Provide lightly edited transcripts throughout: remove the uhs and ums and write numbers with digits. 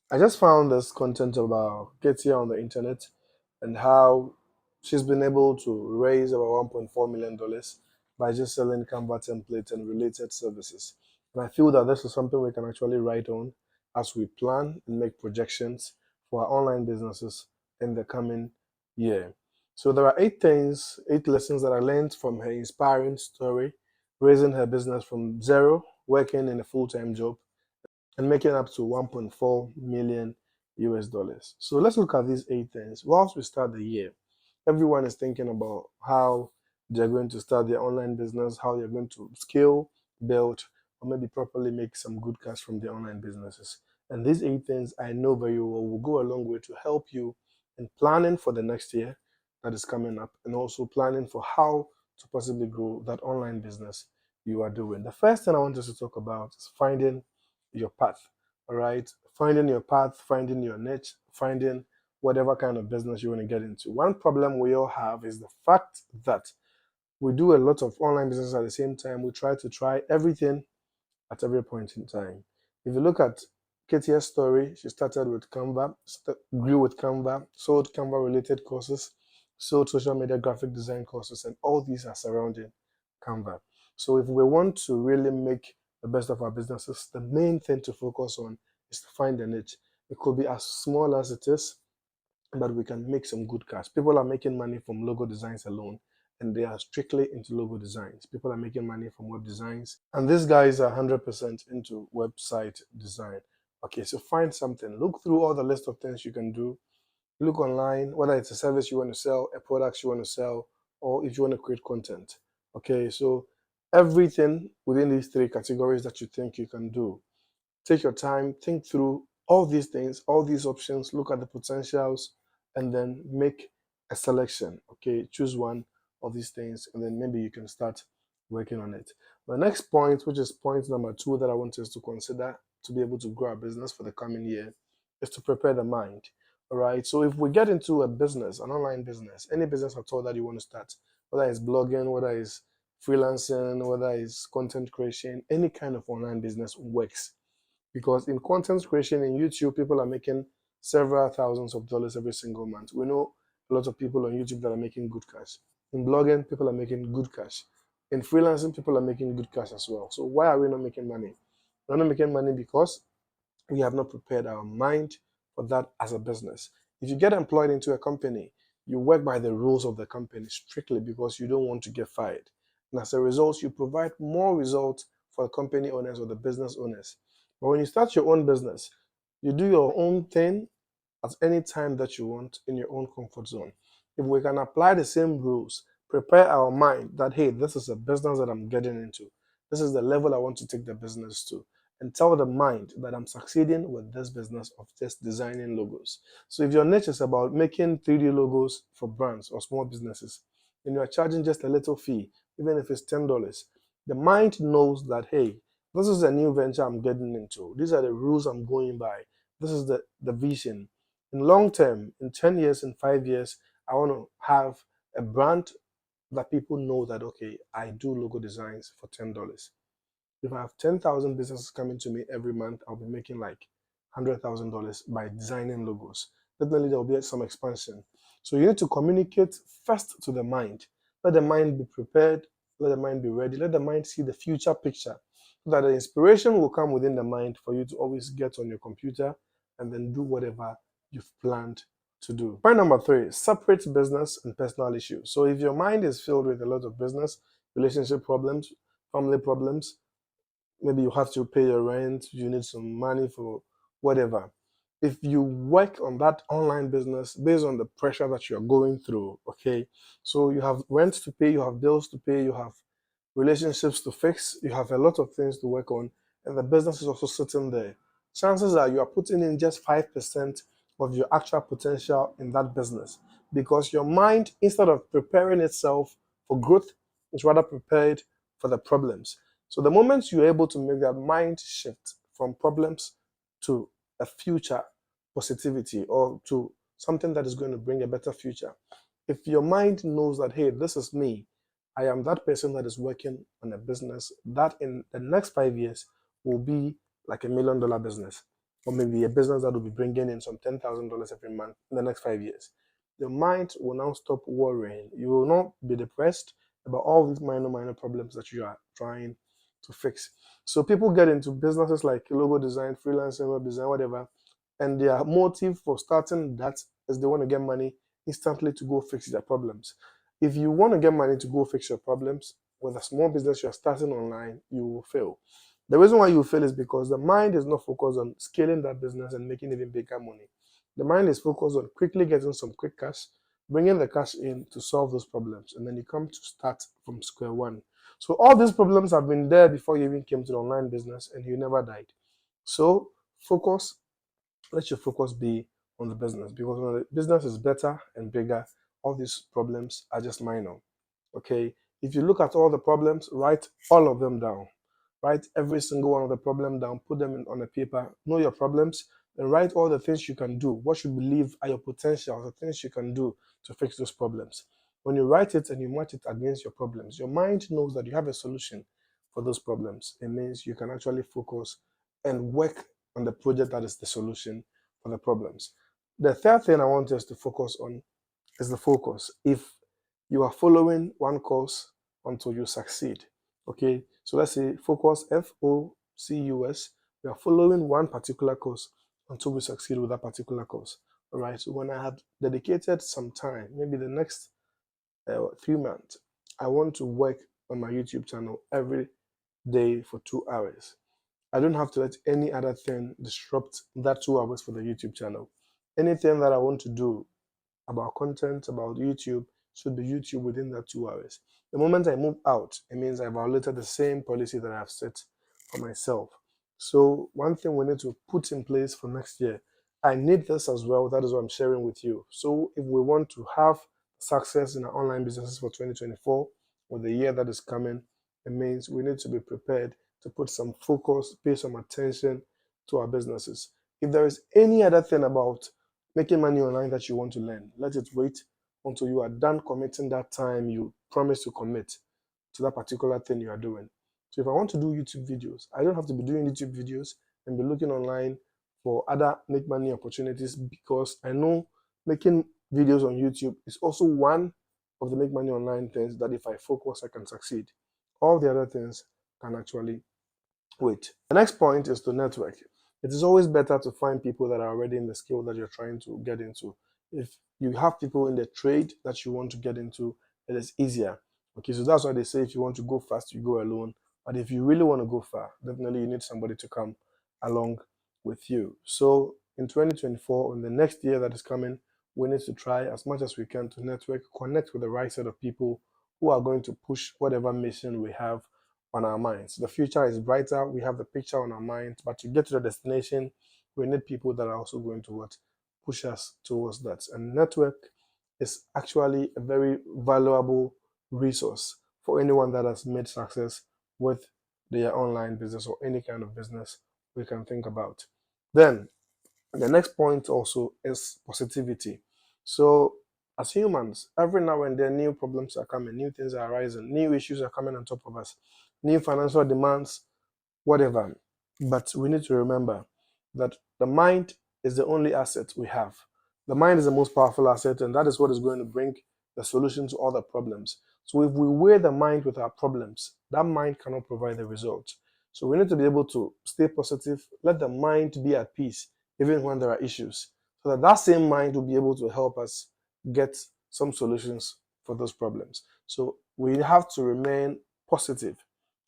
I just found this content about Katya on the internet and how she's been able to raise about $1.4 million by just selling Canva templates and related services. And I feel that this is something we can actually write on as we plan and make projections for our online businesses in the coming year. So there are 8 things, 8 lessons that I learned from her inspiring story, raising her business from zero, working in a full-time job and making up to 1.4 million US dollars. So let's look at these 8 things. Whilst we start the year, everyone is thinking about how they're going to start their online business, how they're going to scale, build, or maybe properly make some good cash from their online businesses. And these 8 things I know very well will go a long way to help you in planning for the next year that is coming up and also planning for how to possibly grow that online business you are doing. The first thing I want us to talk about is finding your path. All right, finding your path, finding your niche, finding whatever kind of business you want to get into. One problem we all have is the fact that we do a lot of online business at the same time. We try everything at every point in time. If you look at Katya's story, she started with Canva, grew with Canva, sold Canva related courses, sold social media graphic design courses, and all these are surrounding Canva. So if we want to really make the best of our businesses, the main thing to focus on is to find a niche. It could be as small as it is, but we can make some good cash. People are making money from logo designs alone, and they are strictly into logo designs. People are making money from web designs, and these guys are 100% into website design. Okay, so find something. Look through all the list of things you can do. Look online, whether it's a service you want to sell, a product you want to sell, or if you want to create content. Okay, so everything within these 3 categories that you think you can do. Take your time, think through all these things, all these options, look at the potentials, and then make a selection. Okay, choose one of these things, and then maybe you can start working on it. The next point, which is point number 2 that I want us to consider to be able to grow our business for the coming year, is to prepare the mind. All right, so if we get into a business, an online business, any business at all that you want to start, whether it's blogging, whether it's freelancing, whether it's content creation, any kind of online business works, because in content creation in YouTube, people are making several thousands of dollars every single month. We know a lot of people on YouTube that are making good cash. In blogging, people are making good cash. In freelancing, people are making good cash as well. So why are we not making money? We're not making money because we have not prepared our mind for that as a business. If you get employed into a company, you work by the rules of the company strictly because you don't want to get fired. And as a result, you provide more results for the company owners or the business owners. But when you start your own business, you do your own thing at any time that you want in your own comfort zone. If we can apply the same rules, prepare our mind that, hey, this is a business that I'm getting into, this is the level I want to take the business to, and tell the mind that I'm succeeding with this business of just designing logos. So if your niche is about making 3D logos for brands or small businesses, and you are charging just a little fee, even if it's $10, the mind knows that, hey, this is a new venture I'm getting into. These are the rules I'm going by. This is the vision. In long term, in 10 years, in 5 years, I want to have a brand that people know that, okay, I do logo designs for $10. If I have 10,000 businesses coming to me every month, I'll be making like $100,000 by designing logos. Definitely, there will be some expansion. So you need to communicate first to the mind. Let the mind be prepared. Let the mind be ready. Let the mind see the future picture so that the inspiration will come within the mind for you to always get on your computer and then do whatever you've planned to do. Point number 3, separate business and personal issues. So if your mind is filled with a lot of business, relationship problems, family problems, maybe you have to pay your rent, you need some money for whatever. If you work on that online business based on the pressure that you're going through, okay, so you have rent to pay, you have bills to pay, you have relationships to fix, you have a lot of things to work on, and the business is also sitting there. Chances are you are putting in just 5% of your actual potential in that business because your mind, instead of preparing itself for growth, is rather prepared for the problems. So the moment you're able to make that mind shift from problems to a future positivity or to something that is going to bring a better future, if your mind knows that, hey, this is me, I am that person that is working on a business that in the next 5 years will be like $1 million business. or maybe a business that will be bringing in some $10,000 every month in the next 5 years, your mind will now stop worrying. You will not be depressed about all these minor problems that you are trying to fix. So people get into businesses like logo design, freelancing, web design, whatever, and their motive for starting that is they want to get money instantly to go fix their problems. If you want to get money to go fix your problems with a small business you are starting online, you will fail. The reason why you fail is because the mind is not focused on scaling that business and making even bigger money. The mind is focused on quickly getting some quick cash, bringing the cash in to solve those problems, and then you come to start from square one. So all these problems have been there before you even came to the online business, and you never died. So focus, let your focus be on the business, because when the business is better and bigger, all these problems are just minor. Okay, if you look at all the problems, write all of them down. Write every single one of the problem down, put them on a paper, know your problems, and write all the things you can do, what you believe are your potentials, the things you can do to fix those problems. When you write it and you match it against your problems, your mind knows that you have a solution for those problems. It means you can actually focus and work on the project that is the solution for the problems. The third thing I want us to focus on is the focus. If you are following one course until you succeed, okay? So let's say focus, FOCUS. We are following one particular course until we succeed with that particular course. All right. So when I have dedicated some time, maybe the next 3 months, I want to work on my YouTube channel every day for 2 hours. I don't have to let any other thing disrupt that 2 hours for the YouTube channel. Anything that I want to do about content, about YouTube, should be YouTube within that 2 hours. The moment I move out, it means I violated the same policy that I have set for myself. So one thing we need to put in place for next year, I need this as well. That is what I'm sharing with you. So if we want to have success in our online businesses for 2024, or the year that is coming, it means we need to be prepared to put some focus, pay some attention to our businesses. If there is any other thing about making money online that you want to learn, let it wait until you are done committing that time you promise to commit to that particular thing you are doing. So if I want to do YouTube videos, I don't have to be doing YouTube videos and be looking online for other make money opportunities, because I know making videos on YouTube is also one of the make money online things that if I focus, I can succeed. All the other things can actually wait. The next point is to network. It is always better to find people that are already in the skill that you're trying to get into. If you have people in the trade that you want to get into, it is easier. Okay, so that's why they say if you want to go fast, you go alone. But if you really want to go far, definitely you need somebody to come along with you. So in 2024, in the next year that is coming, we need to try as much as we can to network, connect with the right set of people who are going to push whatever mission we have on our minds. The future is brighter. We have the picture on our minds, but to get to the destination, we need people that are also going to push us towards that. And network is actually a very valuable resource for anyone that has made success with their online business or any kind of business we can think about. Then the next point also is positivity. So as humans, every now and then new problems are coming, new things are arising, new issues are coming on top of us, new financial demands, whatever. But we need to remember that the mind is the only asset we have. The mind is the most powerful asset, and that is what is going to bring the solution to all the problems. So if we weigh the mind with our problems, that mind cannot provide the result. So we need to be able to stay positive, let the mind be at peace, even when there are issues, so that that same mind will be able to help us get some solutions for those problems. So we have to remain positive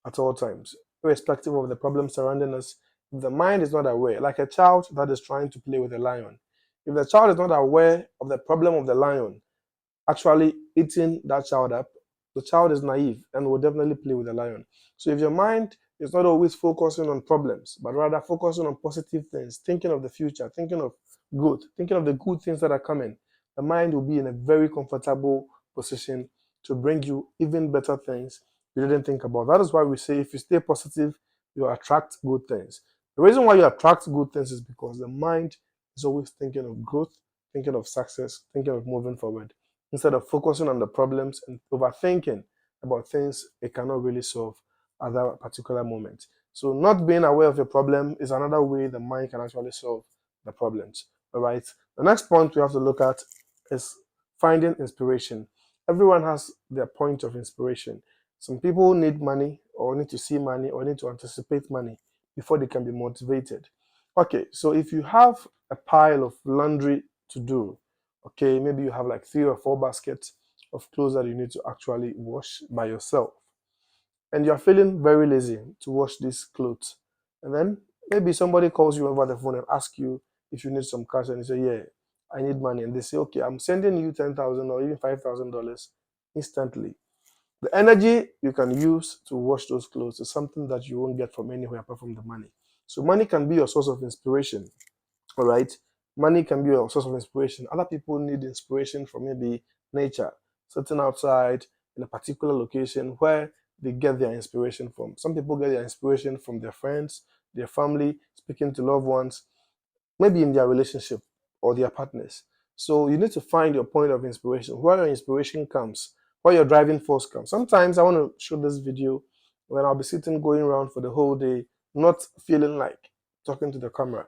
at all times, irrespective of the problems surrounding us. If the mind is not aware, like a child that is trying to play with a lion, if the child is not aware of the problem of the lion actually eating that child up, the child is naive and will definitely play with the lion. So if your mind is not always focusing on problems, but rather focusing on positive things, thinking of the future, thinking of good, thinking of the good things that are coming, the mind will be in a very comfortable position to bring you even better things you didn't think about. That is why we say if you stay positive, you attract good things. The reason why you attract good things is because the mind is always thinking of growth, thinking of success, thinking of moving forward, instead of focusing on the problems and overthinking about things it cannot really solve at that particular moment. So not being aware of your problem is another way the mind can actually solve the problems. All right. The next point we have to look at is finding inspiration. Everyone has their point of inspiration. Some people need money or need to see money or need to anticipate money before they can be motivated. Okay, so if you have a pile of laundry to do, okay, maybe you have like 3 or 4 baskets of clothes that you need to actually wash by yourself, and you're feeling very lazy to wash these clothes, and then maybe somebody calls you over the phone and asks you if you need some cash, and you say, yeah, I need money, and they say, okay, I'm sending you 10,000 or even $5,000 instantly. The energy you can use to wash those clothes is something that you won't get from anywhere apart from the money. So money can be your source of inspiration. All right. Money can be a source of inspiration. Other people need inspiration from maybe nature, sitting outside in a particular location where they get their inspiration from. Some people get their inspiration from their friends, their family, speaking to loved ones, maybe in their relationship or their partners. So you need to find your point of inspiration, where your inspiration comes, where your driving force comes. Sometimes I want to show this video when I'll be sitting going around for the whole day, not feeling like talking to the camera.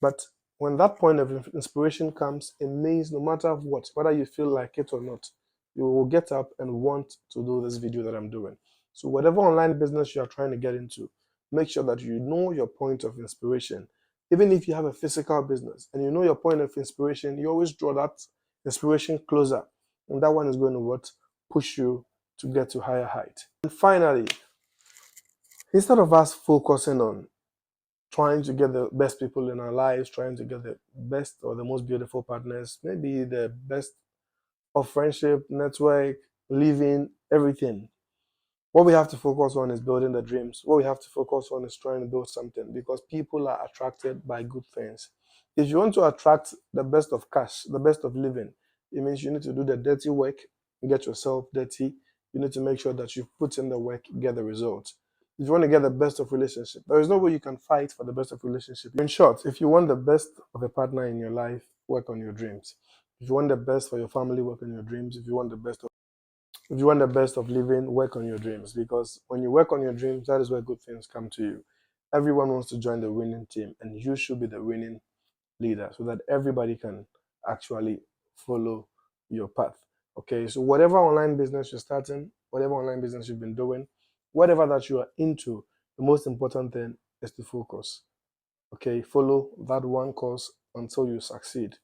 But when that point of inspiration comes, it means no matter what, whether you feel like it or not, you will get up and want to do this video that I'm doing. So whatever online business you are trying to get into, make sure that you know your point of inspiration. Even if you have a physical business and you know your point of inspiration, you always draw that inspiration closer. And that one is going to what? Push you to get to higher height. And finally, instead of us focusing on trying to get the best people in our lives, trying to get the best or the most beautiful partners, maybe the best of friendship, network, living, everything. What we have to focus on is building the dreams. What we have to focus on is trying to build something, because people are attracted by good things. If you want to attract the best of cash, the best of living, it means you need to do the dirty work, get yourself dirty. You need to make sure that you put in the work, get the results. If you want to get the best of relationship, there is no way you can fight for the best of relationship. In short, if you want the best of a partner in your life, work on your dreams. If you want the best for your family, work on your dreams. If you want the best of living, work on your dreams, because when you work on your dreams, that is where good things come to you. Everyone wants to join the winning team, and you should be the winning leader so that everybody can actually follow your path. Okay, so whatever online business you're starting, whatever online business you've been doing, whatever that you are into, the most important thing is to focus. Okay, follow that one course until you succeed.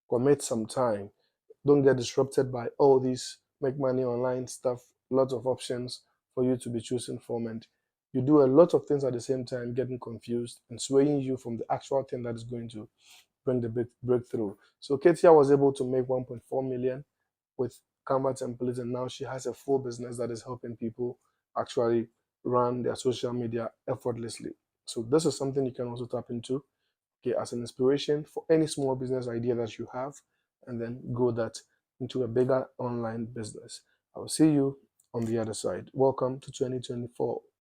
Commit some time. Don't get disrupted by all these make money online stuff, lots of options for you to be choosing from, and you do a lot of things at the same time, getting confused and swaying you from the actual thing that is going to bring the big breakthrough. So Katya was able to make 1.4 million with Canva templates, and now she has a full business that is helping people actually run their social media effortlessly. So this is something you can also tap into, okay, as an inspiration for any small business idea that you have, and then grow that into a bigger online business. I will see you on the other side. Welcome to 2024.